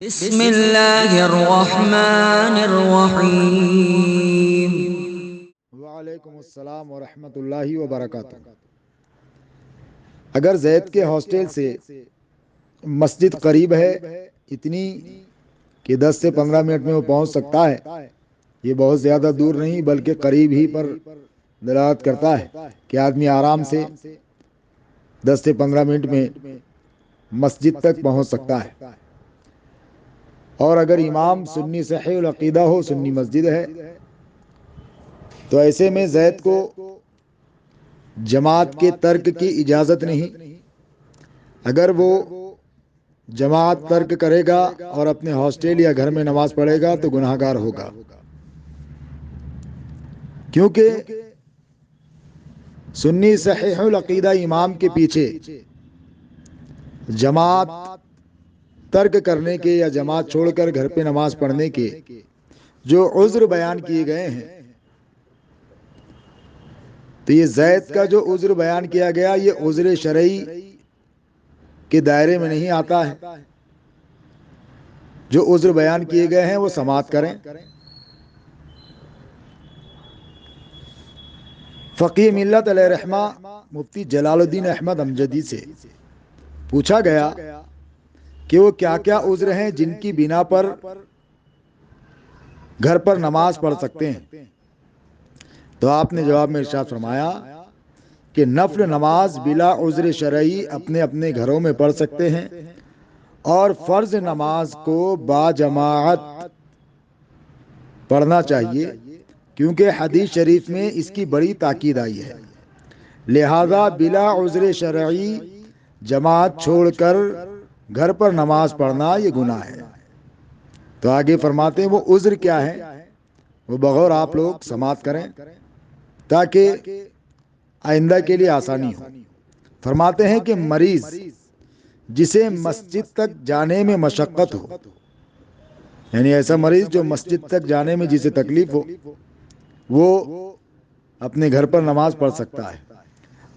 بسم اللہ الرحمن الرحیم۔ وعلیکم السلام ورحمۃ اللہ وبرکاتہ۔ اگر زید کے ہاسٹل سے مسجد قریب ہے، اتنی کہ 10 سے 15 منٹ میں وہ پہنچ سکتا ہے، یہ بہت زیادہ دور نہیں بلکہ قریب ہی پر دلالت کرتا ہے کہ آدمی آرام سے 10 سے 15 منٹ میں مسجد تک پہنچ سکتا ہے۔ اور اگر امام سنی صحیح العقیدہ ہو، سنی مسجد ہے، تو ایسے میں زید کو جماعت کے ترک کی اجازت نہیں۔ اگر وہ جماعت ترک کرے گا اور اپنے ہاسٹل یا گھر میں نماز پڑھے گا تو گناہ گار ہوگا، کیونکہ سنی صحیح العقیدہ امام کے پیچھے جماعت ترک کرنے کے یا جماعت چھوڑ کر گھر پہ نماز پڑھنے کے جو عذر بیان کیے گئے ہیں، تو یہ زید کا جو عذر بیان کیا گیا یہ عذر شرعی کے دائرے میں نہیں آتا ہے۔ جو عذر بیان کیے گئے ہیں وہ سماعت کریں۔ فقیہ ملت علیہ رحمہ مفتی جلال الدین احمد امجدی سے پوچھا گیا کہ وہ کیا کیا عذر ہیں جن کی بنا پر گھر پر نماز پڑھ سکتے ہیں، تو آپ نے جواب میں ارشاد فرمایا کہ نفل نماز بلا عذر شرعی اپنے اپنے گھروں میں پڑھ سکتے ہیں، اور فرض نماز کو با جماعت پڑھنا چاہیے، کیونکہ حدیث شریف میں اس کی بڑی تاکید آئی ہے۔ لہذا بلا عذر شرعی جماعت چھوڑ کر گھر پر نماز پڑھنا یہ گناہ ہے۔ تو آگے فرماتے ہیں وہ عذر کیا ہے، وہ بغور آپ لوگ سماعت کریں تاکہ آئندہ کے لیے آسانی ہو۔ فرماتے ہیں کہ مریض جسے مسجد تک جانے میں مشقت ہو، یعنی ایسا مریض جو مسجد تک جانے میں جسے تکلیف ہو، وہ اپنے گھر پر نماز پڑھ سکتا ہے۔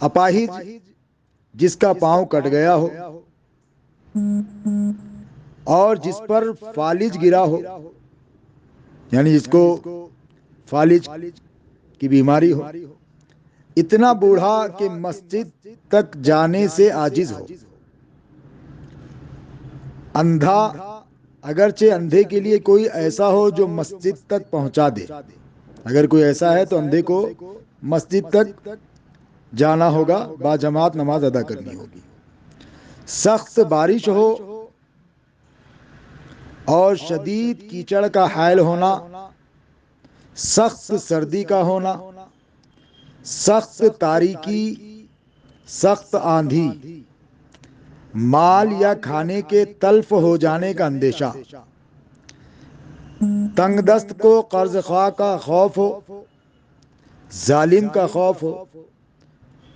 اپاہج جس کا پاؤں کٹ گیا ہو اور جس پر فالج گرا ہو، یعنی جس کو فالج کی بیماری ہو، اتنا بوڑھا کہ مسجد تک جانے سے عاجز ہو، اندھا، اگرچہ اندھے کے لیے کوئی ایسا ہو جو مسجد تک پہنچا دے، اگر کوئی ایسا ہے تو اندھے کو مسجد تک جانا ہوگا، با جماعت نماز ادا کرنی ہوگی۔ سخت بارش ہو اور شدید کیچڑ کا حائل ہونا، سخت سردی کا ہونا، سخت تاریکی، سخت آندھی، مال یا کھانے کے تلف ہو جانے کا اندیشہ، تنگ دست کو قرض خواہ کا خوف ہو، ظالم کا خوف ہو،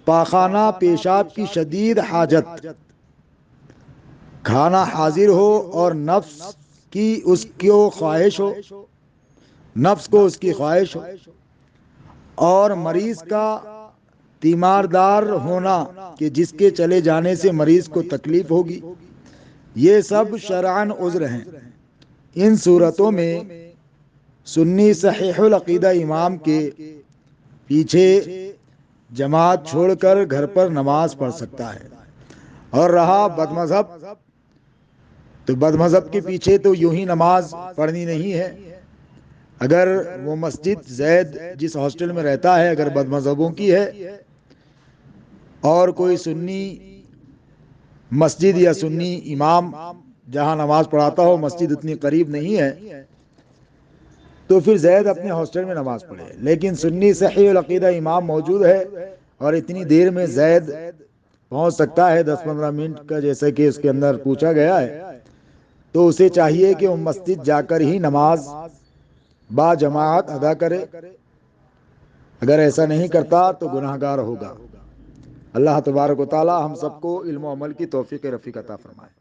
پاخانہ پیشاب کی شدید حاجت، کھانا حاضر ہو اور نفس کی اس کو خواہش ہو، نفس کو اس کی خواہش ہو، اور مریض کا تیماردار ہونا کہ جس کے چلے جانے سے مریض کو تکلیف ہوگی، یہ سب شرعاً عذر ہیں۔ ان صورتوں میں سنی صحیح العقیدہ امام کے پیچھے جماعت چھوڑ کر گھر پر نماز پڑھ سکتا ہے۔ اور رہا بد مذہب، تو بد مذہب کے پیچھے تو یوں ہی نماز پڑھنی نہیں ہے۔ اگر وہ مسجد زید جس ہاسٹل میں رہتا ہے اگر بد مذہبوں کی ہے، اور کوئی سنی مسجد یا سنی امام جہاں نماز پڑھاتا ہو مسجد اتنی قریب نہیں ہے، تو پھر زید اپنے ہاسٹل میں نماز پڑھے۔ لیکن سنی صحیح العقیدہ امام موجود ہے اور اتنی دیر میں زید پہنچ سکتا ہے، 10-15 منٹ کا جیسے کہ اس کے اندر پوچھا گیا ہے، تو اسے چاہیے کہ وہ مسجد جا کر ہی نماز با جماعت ادا کرے۔ اگر ایسا نہیں کرتا تو گناہ گار ہوگا۔ اللہ تبارک و تعالی ہم سب کو علم و عمل کی توفیق رفیق عطا فرمائے۔